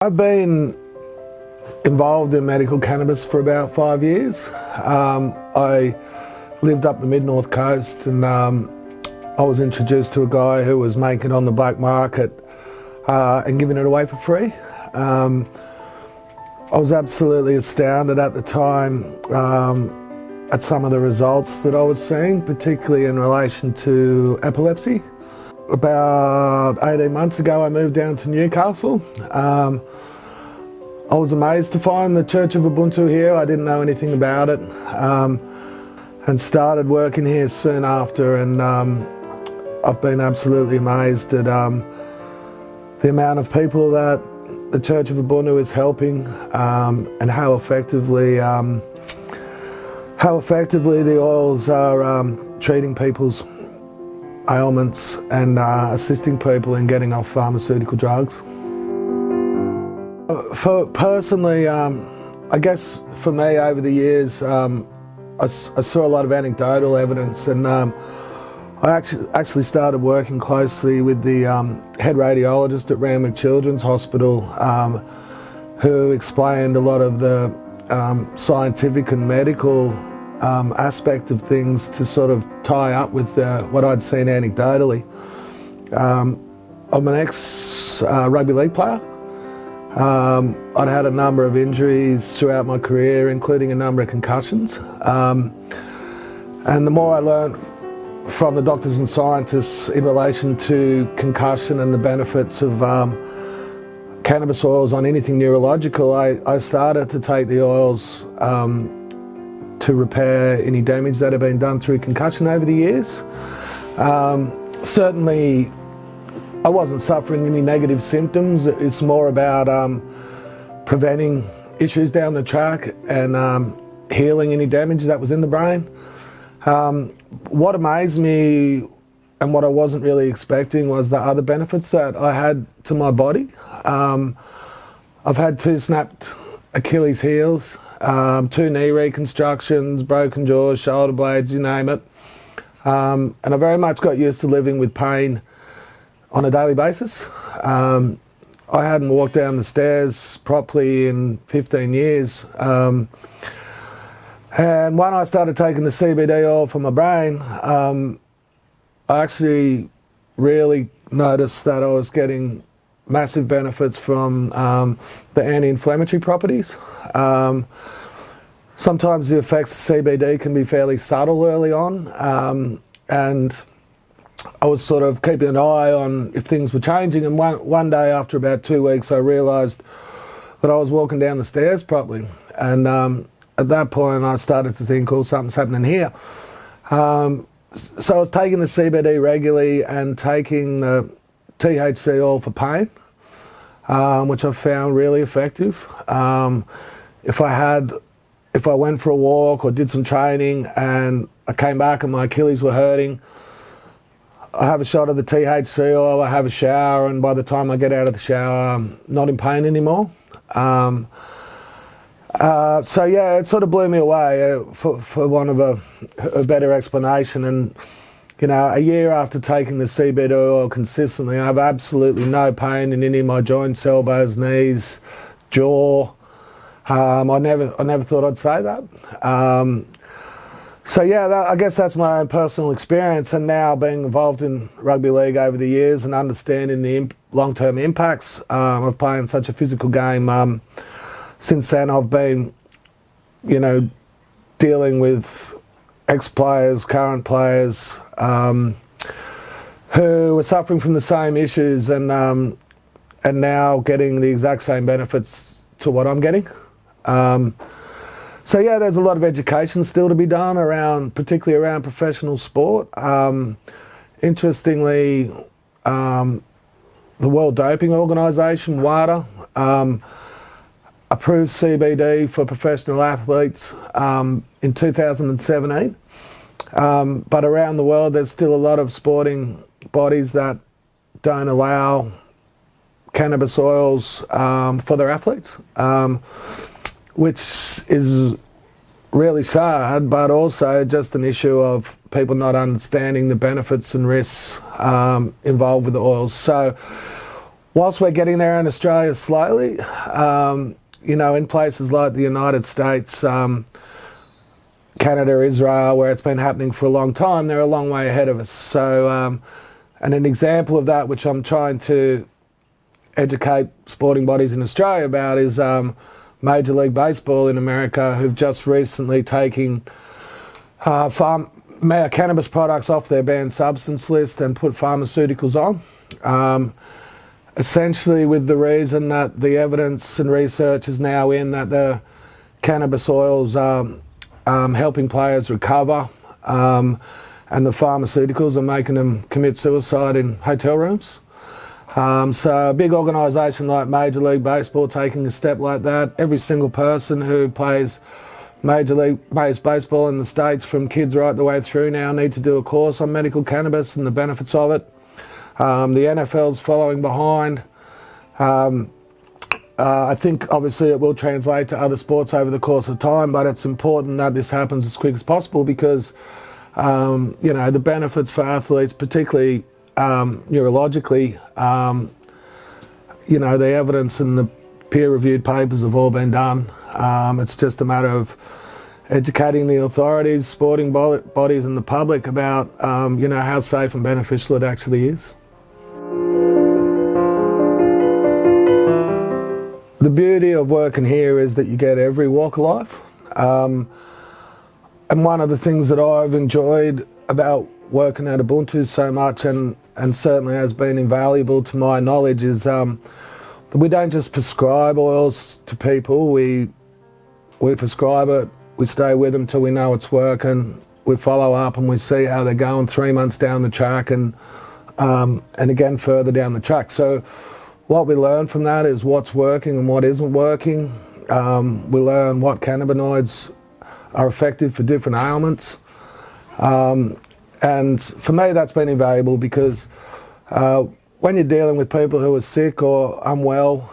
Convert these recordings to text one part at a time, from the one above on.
I've been involved in medical cannabis for about 5 years. I lived up the mid-north coast, and I was introduced to a guy who was making it on the black market and giving it away for free. I was absolutely astounded at the time at some of the results that I was seeing, particularly in relation to epilepsy. About 18 months ago, I moved down to Newcastle. I was amazed to find the Church of Ubuntu here. I didn't know anything about it, and started working here soon after, and I've been absolutely amazed at the amount of people that the Church of Ubuntu is helping, and how effectively the oils are treating people's ailments and assisting people in getting off pharmaceutical drugs. Personally, I guess for me over the years, I saw a lot of anecdotal evidence, and I actually started working closely with the head radiologist at Randwick Children's Hospital, who explained a lot of the scientific and medical aspect of things to sort of tie up with what I'd seen anecdotally. I'm an ex-rugby league player. I'd had a number of injuries throughout my career, including a number of concussions. And the more I learned from the doctors and scientists in relation to concussion and the benefits of cannabis oils on anything neurological, I started to take the oils to repair any damage that had been done through concussion over the years. Certainly, I wasn't suffering any negative symptoms. It's more about preventing issues down the track and healing any damage that was in the brain. What amazed me and what I wasn't really expecting was the other benefits that I had to my body. I've had 2 snapped Achilles heels, 2 knee reconstructions, broken jaws, shoulder blades, you name it. And I very much got used to living with pain on a daily basis. I hadn't walked down the stairs properly in 15 years. And when I started taking the CBD oil for my brain, I actually really noticed that I was getting massive benefits from the anti-inflammatory properties. Sometimes the effects of CBD can be fairly subtle early on, and I was sort of keeping an eye on if things were changing, and one day after about 2 weeks I realised that I was walking down the stairs properly, and at that point I started to think, oh, something's happening here. So I was taking the CBD regularly and taking the THC oil for pain, which I found really effective. If I went for a walk or did some training and I came back and my Achilles were hurting, I have a shot of the THC oil, I have a shower, and by the time I get out of the shower, I'm not in pain anymore. So yeah, it sort of blew me away, for want of a better explanation. And you know, a year after taking the CBD oil consistently, I have absolutely no pain in any of my joints, elbows, knees, jaw. I never thought I'd say that. So yeah, I guess that's my own personal experience, and now being involved in rugby league over the years and understanding the long-term impacts of playing such a physical game. Since then, I've been, you know, dealing with ex-players, current players who are suffering from the same issues, and now getting the exact same benefits to what I'm getting. So yeah, there's a lot of education still to be done particularly around professional sport. Interestingly, the World Doping Organisation, WADA, approved CBD for professional athletes in 2017. But around the world, there's still a lot of sporting bodies that don't allow cannabis oils for their athletes, which is really sad, but also just an issue of people not understanding the benefits and risks involved with the oils. So Whilst we're getting there in Australia slowly, you know, in places like the United States, Canada, Israel, where it's been happening for a long time, they're a long way ahead of us. So, and an example of that, which I'm trying to educate sporting bodies in Australia about, is Major League Baseball in America, who've just recently taken cannabis products off their banned substance list and put pharmaceuticals on. Essentially with the reason that the evidence and research is now in that the cannabis oils are helping players recover, and the pharmaceuticals are making them commit suicide in hotel rooms. So a big organisation like Major League Baseball taking a step like that, every single person who plays Major League Baseball in the States, from kids right the way through now, need to do a course on medical cannabis and the benefits of it. The NFL's following behind. I think obviously it will translate to other sports over the course of time, but it's important that this happens as quick as possible because, you know, the benefits for athletes, particularly neurologically, you know, the evidence and the peer-reviewed papers have all been done. It's just a matter of educating the authorities, sporting bodies and the public about, you know, how safe and beneficial it actually is. The beauty of working here is that you get every walk of life. And one of the things that I've enjoyed about working at Ubuntu so much, and certainly has been invaluable to my knowledge, is that we don't just prescribe oils to people. We prescribe it, we stay with them till we know it's working, we follow up and we see how they're going 3 months down the track and again further down the track. So what we learn from that is what's working and what isn't working. We learn what cannabinoids are effective for different ailments. And for me that's been invaluable because when you're dealing with people who are sick or unwell,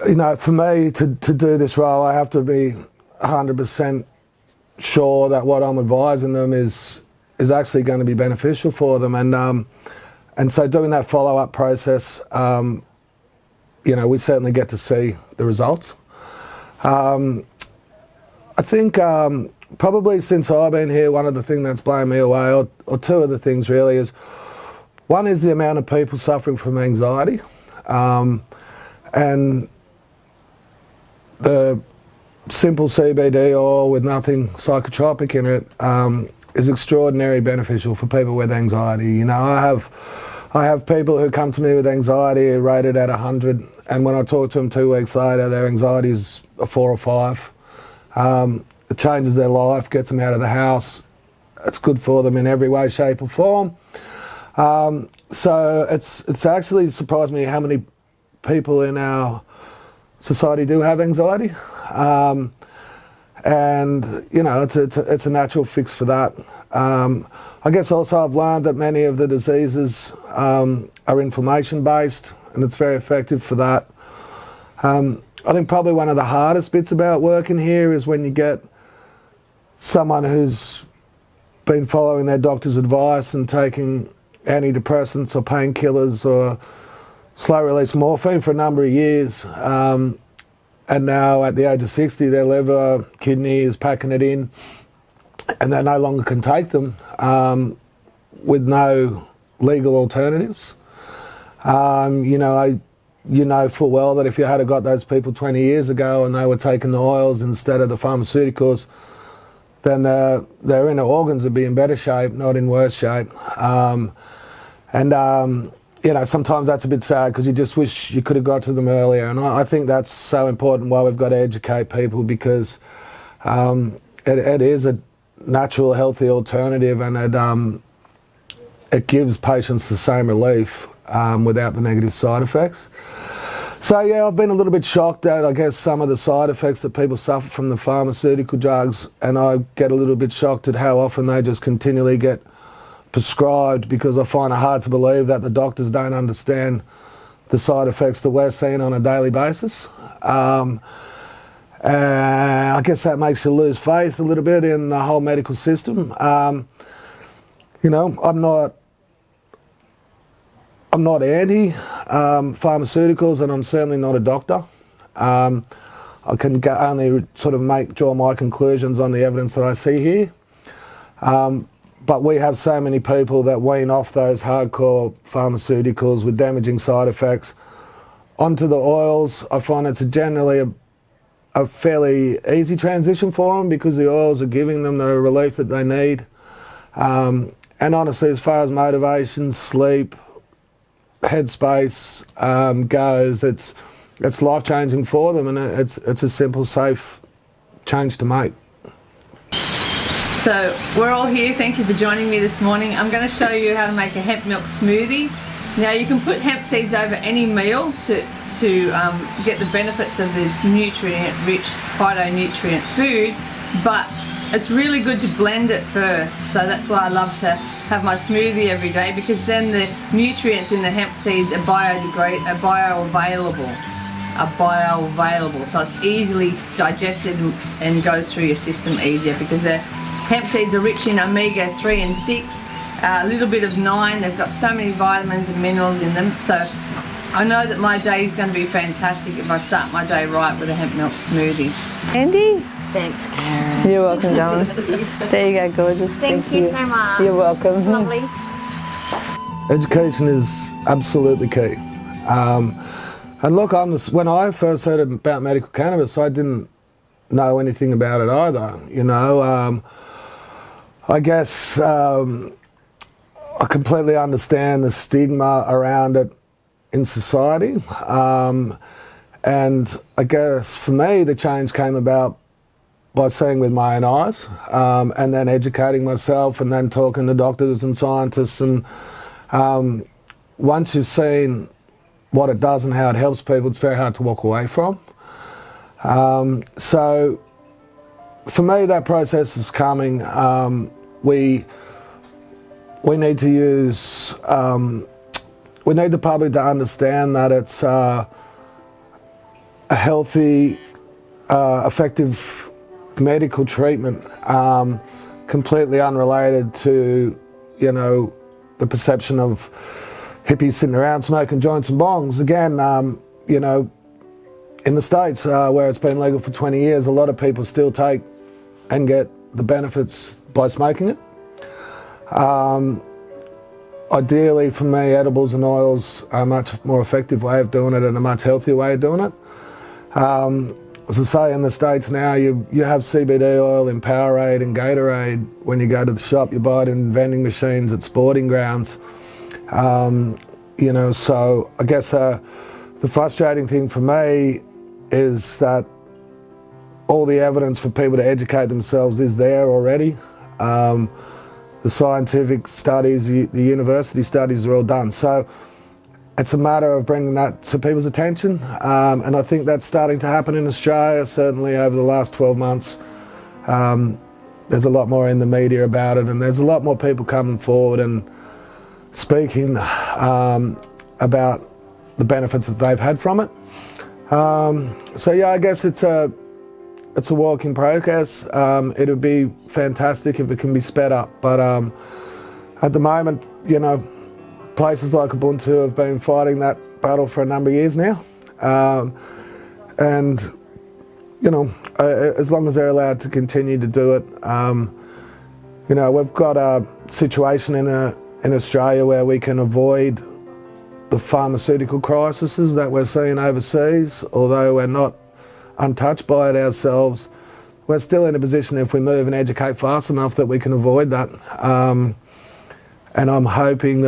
you know, for me to do this role, I have to be 100% sure that what I'm advising them is actually going to be beneficial for them. And so doing that follow-up process, you know, we certainly get to see the results. I think probably since I've been here, one of the things that's blown me away, or two of the things really, is one is the amount of people suffering from anxiety, and the simple CBD oil with nothing psychotropic in it is extraordinarily beneficial for people with anxiety. You know, I have people who come to me with anxiety rated at 100, and when I talk to them 2 weeks later, their anxiety is a 4 or 5. It changes their life, gets them out of the house. It's good for them in every way, shape or form. So it's actually surprised me how many people in our society do have anxiety. And you know, it's a natural fix for that. I guess also I've learned that many of the diseases are inflammation based, and it's very effective for that. I think probably one of the hardest bits about working here is when you get someone who's been following their doctor's advice and taking antidepressants or painkillers or slow release morphine for a number of years, and now at the age of 60 their liver, kidney is packing it in and they no longer can take them with no legal alternatives. You know full well that if you had got those people 20 years ago and they were taking the oils instead of the pharmaceuticals, then their inner organs would be in better shape, not in worse shape. You know, sometimes that's a bit sad because you just wish you could have got to them earlier. And I think that's so important why we've got to educate people, because it is a natural, healthy alternative, and it gives patients the same relief without the negative side effects. So yeah, I've been a little bit shocked at, I guess, some of the side effects that people suffer from the pharmaceutical drugs, and I get a little bit shocked at how often they just continually get prescribed, because I find it hard to believe that the doctors don't understand the side effects that we're seeing on a daily basis. And I guess that makes you lose faith a little bit in the whole medical system. You know, I'm I'm not anti pharmaceuticals, and I'm certainly not a doctor. I can only sort of draw my conclusions on the evidence that I see here. But we have so many people that wean off those hardcore pharmaceuticals with damaging side effects onto the oils. I find it's generally a fairly easy transition for them because the oils are giving them the relief that they need. And honestly, as far as motivation, sleep, headspace goes, it's life-changing for them, and it's a simple, safe change to make. So we're all here. Thank you for joining me this morning. I'm going to show you how to make a hemp milk smoothie. Now you can put hemp seeds over any meal to get the benefits of this nutrient-rich phytonutrient food, but it's really good to blend it first. So that's why I love to have my smoothie every day, because then the nutrients in the hemp seeds are bioavailable. So it's easily digested and goes through your system easier, because the hemp seeds are rich in omega-3 and 6, a little bit of 9. They've got so many vitamins and minerals in them. So I know that my day is going to be fantastic if I start my day right with a hemp milk smoothie. Andy? Thanks, Karen. You're welcome, darling. There you go, gorgeous. Thank you so much. You're welcome. Lovely. Education is absolutely key. And look, when I first heard about medical cannabis, I didn't know anything about it either. You know, I guess I completely understand the stigma around it in society. And I guess for me, the change came about by seeing with my own eyes, and then educating myself, and then talking to doctors and scientists. And once you've seen what it does and how it helps people, it's very hard to walk away from. So for me, that process is coming. We need to use, we need the public to understand that it's a healthy, effective medical treatment, completely unrelated to, you know, the perception of hippies sitting around smoking joints and bongs. Again, you know, in the States, where it's been legal for 20 years, a lot of people still take and get the benefits by smoking it. Ideally, for me, edibles and oils are a much more effective way of doing it, and a much healthier way of doing it. As I say, in the States now, you have CBD oil in Powerade and Gatorade. When you go to the shop, you buy it in vending machines at sporting grounds. You know, so I guess the frustrating thing for me is that all the evidence for people to educate themselves is there already. The scientific studies, the university studies are all done. So it's a matter of bringing that to people's attention. And I think that's starting to happen in Australia, certainly over the last 12 months. There's a lot more in the media about it, and there's a lot more people coming forward and speaking about the benefits that they've had from it. So yeah, I guess it's a work in progress. It would be fantastic if it can be sped up, but at the moment, you know, places like Ubuntu have been fighting that battle for a number of years now, and you know, as long as they're allowed to continue to do it, you know, we've got a situation in Australia where we can avoid the pharmaceutical crises that we're seeing overseas. Although we're not untouched by it ourselves, we're still in a position, if we move and educate fast enough, that we can avoid that. And I'm hoping that